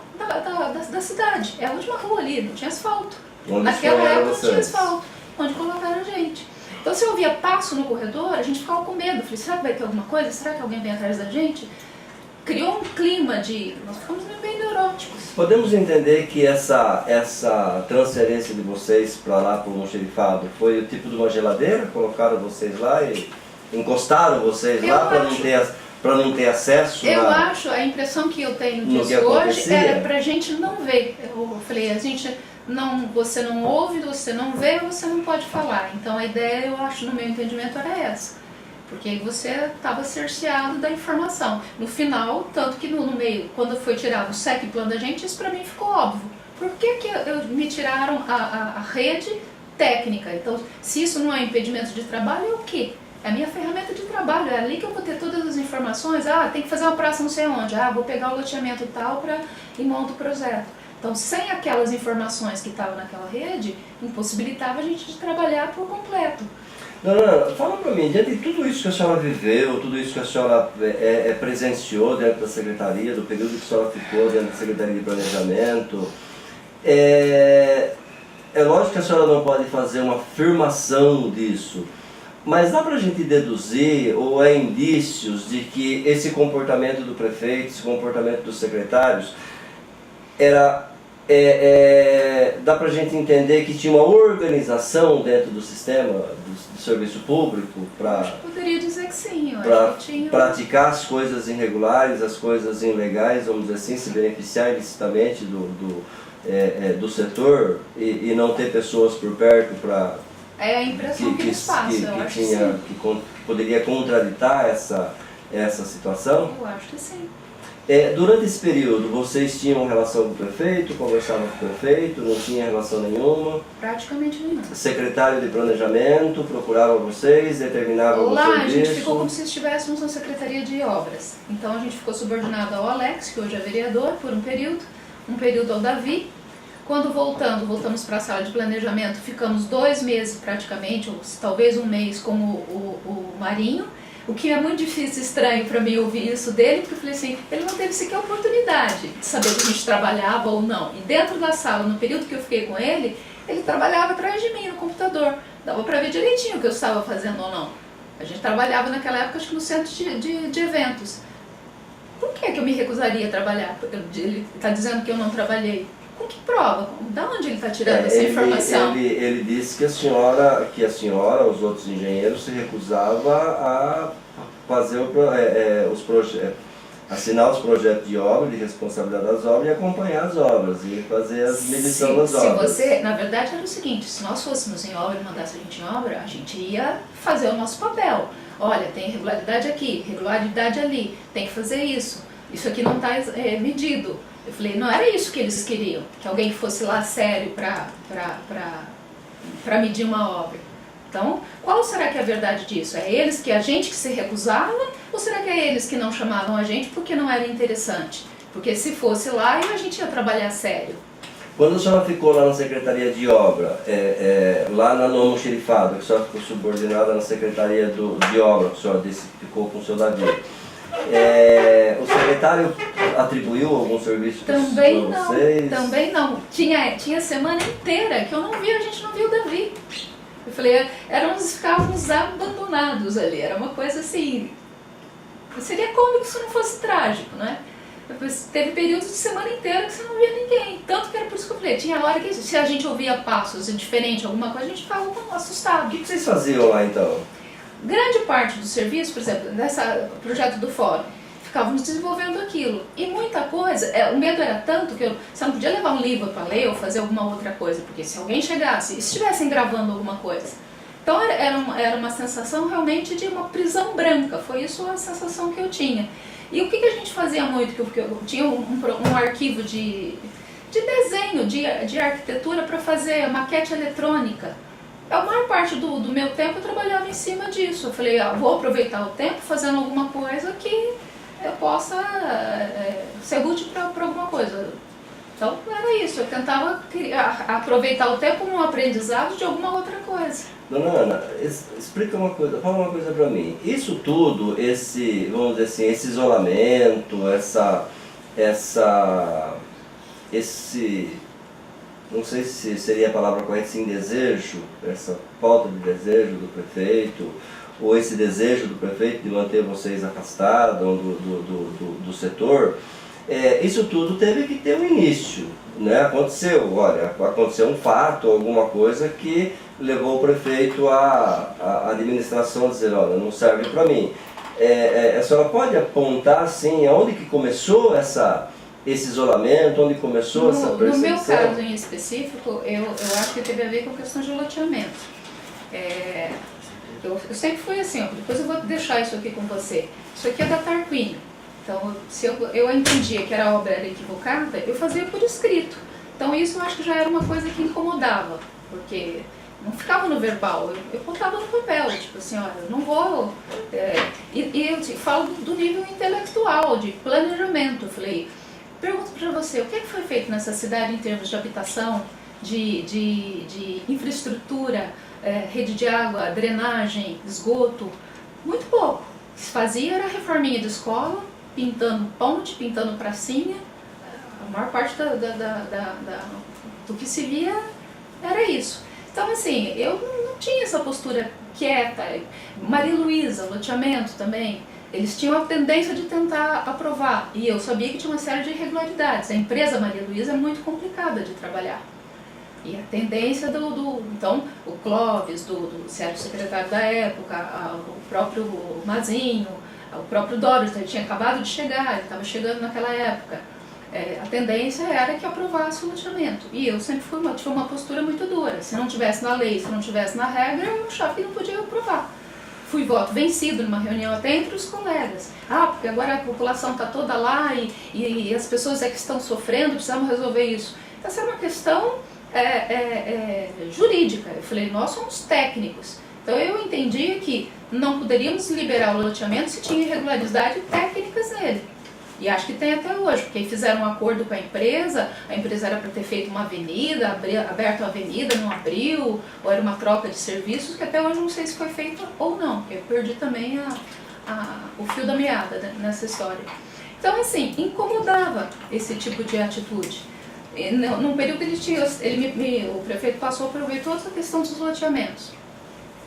da cidade. É a última rua ali, não tinha asfalto. Naquela época não tinha asfalto. Onde colocaram a gente. Então, se eu ouvia passo no corredor, a gente ficava com medo. Falei, será que vai ter alguma coisa? Será que alguém vem atrás da gente? Criou um clima nós ficamos bem neuróticos. Podemos entender que essa transferência de vocês para lá, para o almoxerifado, foi o tipo de uma geladeira? Colocaram vocês lá e encostaram vocês lá para não ter acesso? Eu acho, a impressão que eu tenho disso hoje era para a gente não ver. Eu falei, você não ouve, você não vê, você não pode falar. Então a ideia, eu acho, no meu entendimento, era essa. Porque aí você estava cerceado da informação. No final, tanto que no meio, quando foi tirado o SEC plano da gente, isso para mim ficou óbvio. Por que me tiraram a rede técnica? Então, se isso não é impedimento de trabalho, é o quê? É a minha ferramenta de trabalho, é ali que eu vou ter todas as informações. Tem que fazer uma praça não sei onde. Vou pegar o loteamento tal e monto o projeto. Então, sem aquelas informações que estavam naquela rede, impossibilitava a gente de trabalhar por completo. Não, fala para mim, diante de tudo isso que a senhora viveu, tudo isso que a senhora presenciou dentro da secretaria, do período que a senhora ficou dentro da Secretaria de Planejamento, é lógico que a senhora não pode fazer uma afirmação disso, mas dá para a gente deduzir, ou indícios de que esse comportamento do prefeito, esse comportamento dos secretários, dá para a gente entender que tinha uma organização dentro do sistema do serviço público para poderia dizer que sim, praticar as coisas irregulares, as coisas ilegais, vamos dizer assim, se beneficiar ilicitamente do setor e não ter pessoas por perto para... É a impressão que nos passa, eu acho que sim. Que poderia contraditar essa situação? Eu acho que sim. Durante esse período, vocês tinham relação com o prefeito, conversavam com o prefeito, não tinha relação nenhuma? Praticamente nenhuma. Secretário de Planejamento procurava vocês, determinava o serviço? Lá a gente ficou como se estivéssemos na Secretaria de Obras. Então a gente ficou subordinado ao Alex, que hoje é vereador, por um período ao Davi. Quando voltamos para a sala de planejamento, ficamos 2 meses praticamente, ou talvez 1 mês como o Marinho. O que é muito difícil e estranho para mim ouvir isso dele, porque eu falei assim, ele não teve sequer oportunidade de saber se a gente trabalhava ou não. E dentro da sala, no período que eu fiquei com ele trabalhava atrás de mim no computador. Dava para ver direitinho o que eu estava fazendo ou não. A gente trabalhava naquela época, acho que no centro de eventos. Por que eu me recusaria a trabalhar? Porque ele está dizendo que eu não trabalhei. Com que prova? Da onde ele está tirando essa informação? Ele disse que a senhora, os outros engenheiros, se recusava a fazer assinar os projetos de obra, de responsabilidade das obras e acompanhar as obras e fazer as medição das obras. Se você, na verdade era o seguinte, se nós fôssemos em obra e mandasse a gente em obra, a gente ia fazer o nosso papel. Olha, tem irregularidade aqui, irregularidade ali, tem que fazer isso. Isso aqui não está medido. Eu falei, não era isso que eles queriam, que alguém fosse lá sério para medir uma obra. Então, qual será que é a verdade disso? É eles que a gente que se recusava ou será que é eles que não chamavam a gente porque não era interessante? Porque se fosse lá, a gente ia trabalhar sério. Quando a senhora ficou lá na Secretaria de Obra, lá no almoxerifado, que a senhora ficou subordinada na Secretaria de Obra, que a senhora ficou com o seu Davi, o secretário atribuiu algum serviço para vocês? Também não. Tinha semana inteira que eu não vi, a gente não viu o Davi. Eu falei, ficávamos abandonados ali, era uma coisa assim, seria cômico se não fosse trágico, né? Depois, teve períodos de semana inteira que você não via ninguém, tanto que era por isso que eu falei, tinha hora que se a gente ouvia passos diferente, alguma coisa, a gente ficava assustado. O que vocês faziam lá então? Grande parte do serviço, por exemplo, nesse projeto do fórum, ficávamos desenvolvendo aquilo. E muita coisa, o medo era tanto que você não podia levar um livro para ler ou fazer alguma outra coisa, porque se alguém chegasse e estivessem gravando alguma coisa. Então era uma sensação realmente de uma prisão branca, foi isso a sensação que eu tinha. E o que a gente fazia muito, que eu tinha um arquivo de desenho, de arquitetura para fazer maquete eletrônica. A maior parte do meu tempo eu trabalhava em cima disso. Eu falei, vou aproveitar o tempo fazendo alguma coisa que eu possa ser útil para alguma coisa. Então era isso, eu tentava aproveitar o tempo num aprendizado de alguma outra coisa. Dona Ana, explica uma coisa, fala uma coisa para mim. Isso tudo, vamos dizer assim, esse isolamento, não sei se seria a palavra correta, esse indesejo, essa falta de desejo do prefeito, ou esse desejo do prefeito de manter vocês afastados do setor, isso tudo teve que ter um início, né? Aconteceu um fato, alguma coisa que levou o prefeito à administração a dizer, olha, não serve para mim. A senhora pode apontar assim, aonde que começou esse isolamento, onde começou essa percepção? No meu caso em específico, eu acho que teve a ver com a questão de loteamento. Eu sempre fui assim, depois eu vou deixar isso aqui com você. Isso aqui é da Tarquínio. Então, se eu entendia que a obra era equivocada, eu fazia por escrito. Então isso eu acho que já era uma coisa que incomodava, porque não ficava no verbal, eu botava no papel, tipo assim, olha, eu não vou... E eu falo do nível intelectual, de planejamento. Eu falei, pergunto para você, o que foi feito nessa cidade em termos de habitação, de infraestrutura, rede de água, drenagem, esgoto? Muito pouco. O que se fazia era reforminha de escola, pintando ponte, pintando pracinha. A maior parte do que se via era isso. Então, assim, eu não tinha essa postura quieta. Maria Luísa, loteamento também, eles tinham a tendência de tentar aprovar. E eu sabia que tinha uma série de irregularidades. A empresa Maria Luísa é muito complicada de trabalhar. E a tendência então, o Clóvis, do secretário da época, o próprio Mazinho, o próprio Doris, ele tinha acabado de chegar, ele estava chegando naquela época. A tendência era que aprovasse o loteamento. E eu sempre tive uma postura muito dura. Se não tivesse na lei, se não tivesse na regra, eu achava que não podia aprovar. Fui voto vencido numa reunião até entre os colegas. Porque agora a população está toda lá e as pessoas que estão sofrendo, precisamos resolver isso. Então, essa é uma questão jurídica. Eu falei, nós somos técnicos. Então eu entendia que não poderíamos liberar o loteamento se tinha irregularidades técnicas nele. E acho que tem até hoje, porque fizeram um acordo com a empresa era para ter feito uma avenida, aberto a avenida, não abriu, ou era uma troca de serviços, que até hoje não sei se foi feito ou não, porque eu perdi também o fio da meada nessa história. Então, assim, incomodava esse tipo de atitude. Num período que o prefeito passou por ver toda a questão dos loteamentos.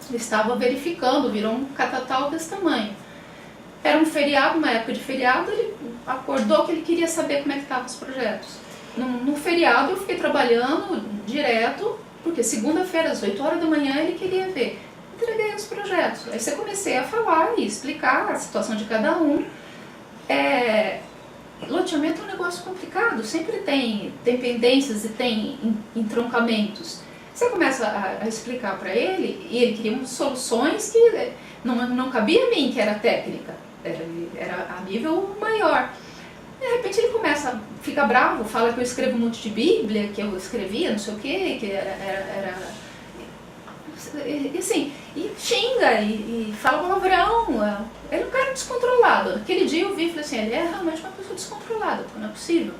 Ele estava verificando, virou um catatal desse tamanho. Era um feriado, uma época de feriado, ele acordou que ele queria saber como é que estavam os projetos. No feriado eu fiquei trabalhando direto, porque segunda-feira às 8 horas da manhã ele queria ver. Entreguei os projetos. Aí você comecei a falar e explicar a situação de cada um. Loteamento é um negócio complicado, sempre tem pendências e tem entroncamentos. Você começa a explicar para ele, e ele queria soluções que não cabia a mim, que era técnica, era a nível maior. De repente ele começa, fica bravo, fala que eu escrevo um monte de Bíblia, que eu escrevia não sei o quê, que era e assim, e xinga, e fala palavrão. Ele é um cara descontrolado. Naquele dia eu vi e falei assim, ele é realmente uma pessoa descontrolada, porque não é possível.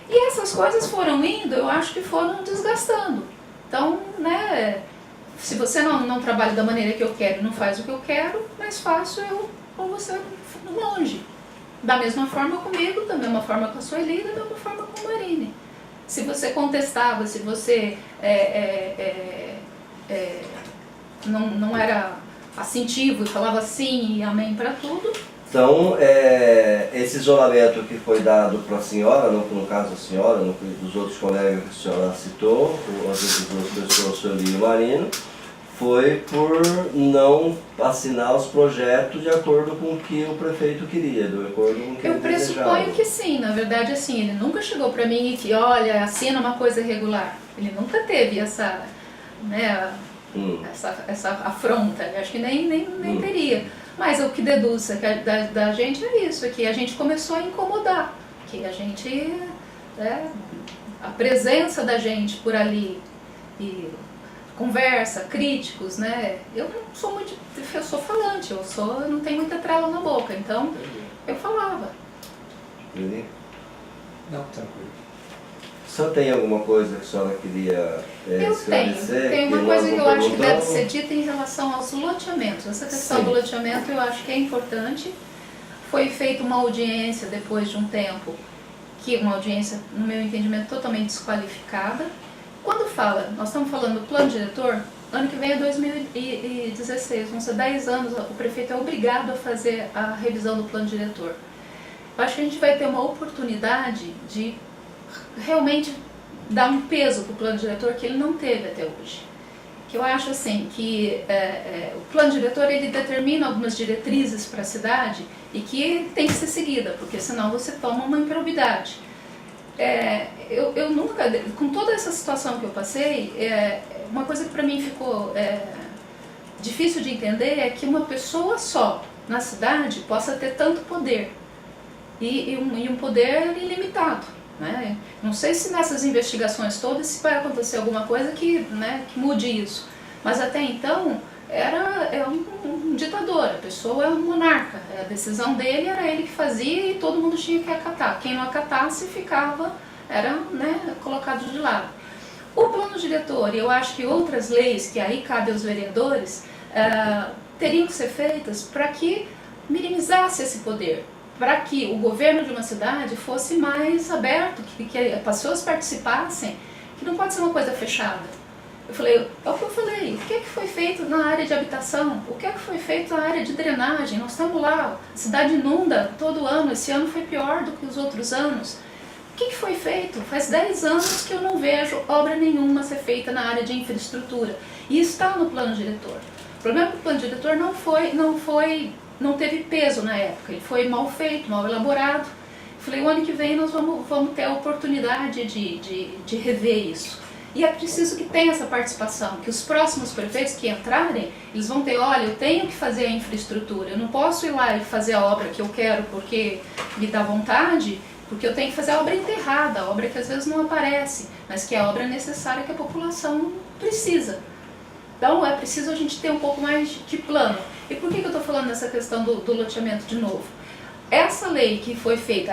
E essas coisas foram indo, eu acho que foram desgastando. Então, né, se você não trabalha da maneira que eu quero, não faz o que eu quero, mais fácil eu ou você longe. Da mesma forma comigo, da mesma forma com a Sueli, da mesma forma com a Marine. Se você contestava, se você não era assentivo e falava sim e amém para tudo. Então, esse isolamento que foi dado para a senhora, no caso a senhora, dos outros colegas que a senhora citou, as outras duas pessoas, o Sueli e o Marino, foi por não assinar os projetos de acordo com o que o prefeito queria, de acordo com o que ele desejava. Eu pressuponho que sim, na verdade assim, ele nunca chegou para mim e que, olha, assina uma coisa irregular. Ele nunca teve essa, né, essa afronta, eu acho que nem teria. Mas o que deduz da gente é isso, é que a gente começou a incomodar, que a gente, a presença da gente por ali, e conversa, críticos, né? Eu sou falante, eu não tenho muita trela na boca, então eu falava. Entendi? Não, tranquilo. O senhor tem alguma coisa que a senhora queria esclarecer? Tem uma coisa que eu acho que deve ser dita em relação aos loteamentos. Essa questão do loteamento eu acho que é importante. Foi feita uma audiência depois de um tempo, uma audiência, no meu entendimento, totalmente desqualificada. Quando nós estamos falando do plano diretor, ano que vem é 2016, vão ser 10 anos, o prefeito é obrigado a fazer a revisão do plano diretor. Eu acho que a gente vai ter uma oportunidade de realmente dar um peso para o plano diretor que ele não teve até hoje. Que eu acho assim, que o plano diretor ele determina algumas diretrizes para a cidade e que tem que ser seguida, porque senão você toma uma improbidade. Eu nunca, com toda essa situação que eu passei, uma coisa que para mim ficou difícil de entender é que uma pessoa só na cidade possa ter tanto poder e um poder ilimitado, né? Não sei se nessas investigações todas se vai acontecer alguma coisa que mude isso, mas até então é um ditador, a pessoa é um monarca, a decisão dele era ele que fazia e todo mundo tinha que acatar. Quem não acatasse era colocado de lado. O plano diretor, e eu acho que outras leis que aí cabem aos vereadores, teriam que ser feitas para que minimizasse esse poder, para que o governo de uma cidade fosse mais aberto, que as pessoas participassem, que não pode ser uma coisa fechada. Eu falei, é o que eu falei, o que é que foi feito na área de habitação? O que é que foi feito na área de drenagem? Nós estamos lá, a cidade inunda todo ano, esse ano foi pior do que os outros anos. O que foi feito? Faz 10 anos que eu não vejo obra nenhuma ser feita na área de infraestrutura. E está no plano diretor. O problema é que o plano diretor não teve peso na época, ele foi mal feito, mal elaborado. Eu falei, o ano que vem nós vamos ter a oportunidade de rever isso. E é preciso que tenha essa participação, que os próximos prefeitos que entrarem, eles vão ter, olha, eu tenho que fazer a infraestrutura, eu não posso ir lá e fazer a obra que eu quero porque me dá vontade, porque eu tenho que fazer a obra enterrada, a obra que às vezes não aparece, mas que é a obra necessária que a população precisa. Então é preciso a gente ter um pouco mais de plano. E por que eu estou falando dessa questão do loteamento de novo? Essa lei que foi feita,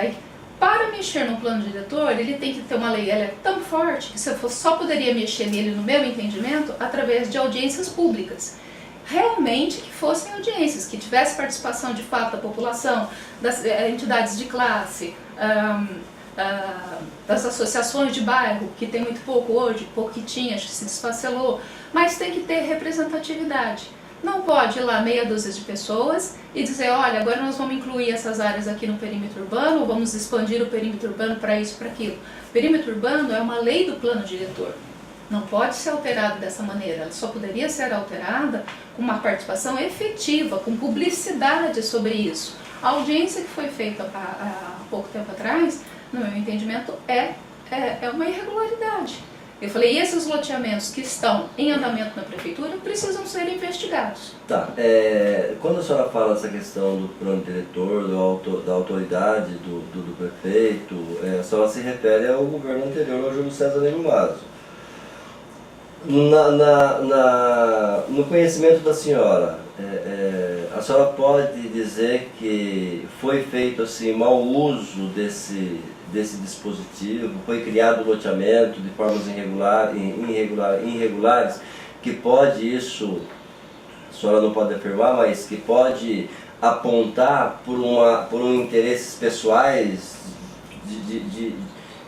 para mexer no plano diretor, ele tem que ter uma lei, ela é tão forte que você só poderia mexer nele, no meu entendimento, através de audiências públicas. Realmente que fossem audiências, que tivesse participação de fato da população, das entidades de classe, das associações de bairro, que tem muito pouco hoje, pouco que tinha, acho que se desfacelou, mas tem que ter representatividade. Não pode ir lá meia dúzia de pessoas e dizer, olha, agora nós vamos incluir essas áreas aqui no perímetro urbano, ou vamos expandir o perímetro urbano para isso, para aquilo. O perímetro urbano é uma lei do plano diretor. Não pode ser alterado dessa maneira. Ela só poderia ser alterada com uma participação efetiva, com publicidade sobre isso. A audiência que foi feita há pouco tempo atrás, no meu entendimento, é uma irregularidade. Eu falei, e esses loteamentos que estão em andamento na prefeitura precisam ser investigados. Tá, quando a senhora fala essa questão do plano diretor, da autoridade do prefeito, a senhora se refere ao governo anterior, ao Júlio César Negumazo. No conhecimento da senhora, a senhora pode dizer que foi feito assim, mau uso desse dispositivo, foi criado loteamento de formas irregulares, que pode isso, a senhora não pode afirmar, mas que pode apontar por interesses pessoais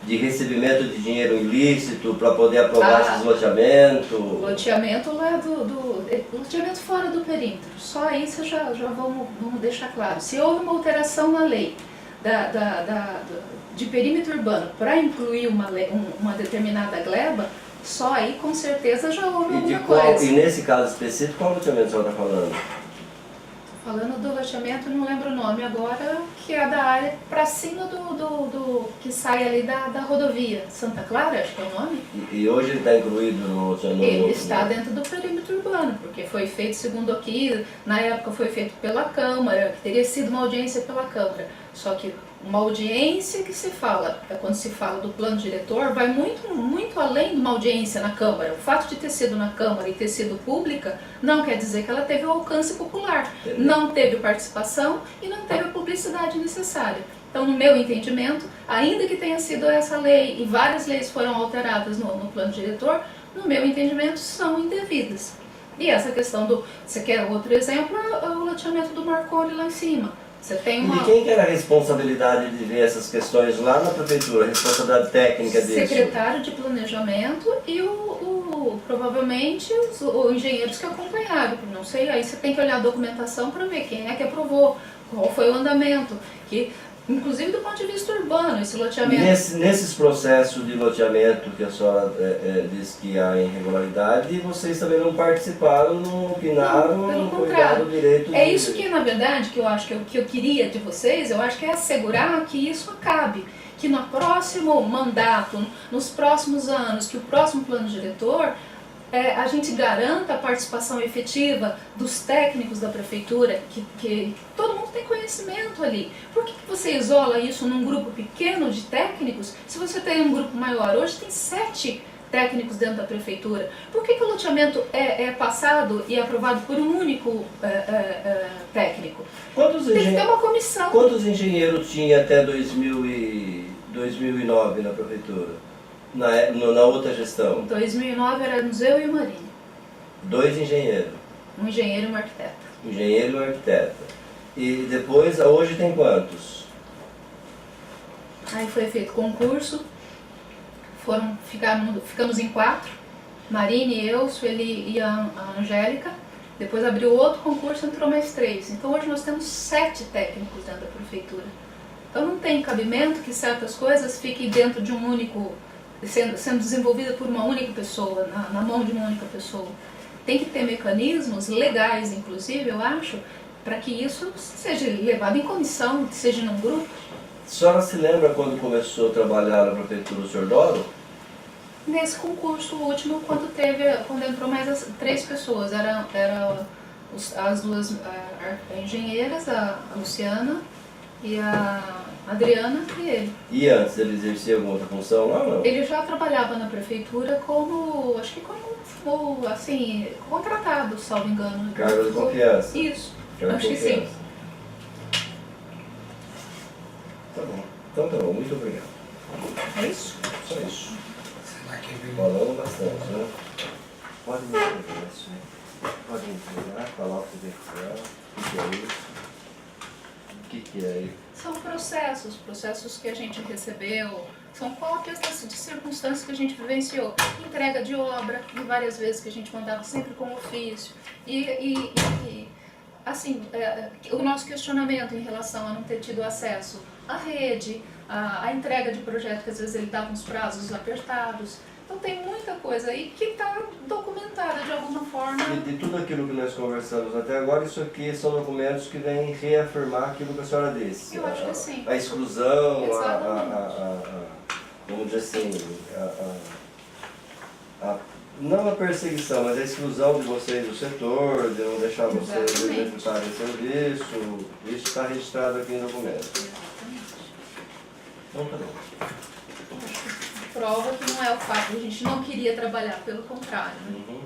de recebimento de dinheiro ilícito para poder aprovar esses loteamentos? Loteamento lá loteamento fora do perímetro. Só isso já vamos deixar claro. Se houve uma alteração na lei de perímetro urbano para incluir uma determinada gleba, só aí com certeza já houve alguma coisa. E nesse caso específico, qual loteamento a senhora está falando? Falando do loteamento, não lembro o nome agora, que é da área para cima do que sai ali da rodovia. Santa Clara, acho que é o nome. E hoje ele está incluído no loteamento? Ele está dentro do perímetro urbano, porque foi feito, segundo aqui, na época foi feito pela Câmara, que teria sido uma audiência pela Câmara. Só que uma audiência que se fala, quando se fala do plano diretor, vai muito, muito além de uma audiência na Câmara. O fato de ter sido na Câmara e ter sido pública não quer dizer que ela teve o alcance popular. Entendeu? Não teve participação e não teve a publicidade necessária. Então, no meu entendimento, ainda que tenha sido essa lei e várias leis foram alteradas no plano diretor, no meu entendimento, são indevidas. E essa questão você quer outro exemplo, é o loteamento do Marconi lá em cima. Você tem E de quem que era a responsabilidade de ver essas questões lá na prefeitura, a responsabilidade técnica disso? Secretário de Planejamento e provavelmente os engenheiros que acompanharam. Não sei, aí você tem que olhar a documentação para ver quem é que aprovou, qual foi o andamento, inclusive do ponto de vista urbano, esse loteamento. Nesses processos de loteamento que a senhora diz que há irregularidade, vocês também não participaram, não opinaram, não foi dado o direito É isso que, na verdade, que eu acho que eu queria de vocês, eu acho que é assegurar que isso acabe. Que no próximo mandato, nos próximos anos, que o próximo plano diretor, a gente garanta a participação efetiva dos técnicos da prefeitura, que todo mundo tem conhecimento ali. Por que você isola isso num grupo pequeno de técnicos, se você tem um grupo maior? Hoje tem 7 técnicos dentro da prefeitura. Por que o loteamento é passado e aprovado por um único técnico? Tem que ter uma comissão. Quantos engenheiros tinha até 2009 na prefeitura? Na outra gestão? Em 2009 éramos eu e o Marinho. 2 engenheiros. Um engenheiro e um arquiteto. Engenheiro e um arquiteto. E depois, hoje tem quantos? Aí foi feito concurso, ficamos em 4, Marine, eu, Sueli e a Angélica. Depois abriu outro concurso, entrou mais 3. Então hoje nós temos 7 técnicos dentro da prefeitura. Então não tem cabimento que certas coisas fiquem dentro de um único, sendo desenvolvida por uma única pessoa, na mão de uma única pessoa. Tem que ter mecanismos legais, inclusive, eu acho, para que isso seja levado em comissão, seja num grupo. A senhora se lembra quando começou a trabalhar na prefeitura do Sr. Doro? Nesse concurso último, quando entrou mais as 3 pessoas, eram as 2 engenheiras, a Luciana e a Adriana e ele. E antes ele exercia alguma outra função lá, não? Ele já trabalhava na prefeitura como contratado, salvo engano. Cargo de confiança. Isso, Cargo acho de que sim. confiança. Tá bom. Então tá bom, muito obrigado. É isso? Só isso. Sei lá quem viu. Falando bastante, né? Pode me entregar isso aí. Pode me entregar, falar o que tem que falar. O que é isso? O que é isso? São processos que a gente recebeu, são cópias de circunstâncias que a gente vivenciou. Entrega de obra, de várias vezes que a gente mandava sempre com ofício. Assim, o nosso questionamento em relação a não ter tido acesso à rede, a entrega de projeto, que às vezes ele dava uns prazos apertados. Então tem muita coisa aí que está documentada de alguma forma. E de tudo aquilo que nós conversamos até agora, isso aqui são documentos que vêm reafirmar aquilo que a senhora disse. Eu acho que sim. A exclusão, Exatamente. vamos dizer assim, não a perseguição, mas a exclusão de vocês do setor, de não deixar vocês Exatamente. executarem serviço, isso está registrado aqui em documento. Exatamente. Então tá bom. Prova que não é o fato de a gente não queria trabalhar, pelo contrário. Né? Uhum.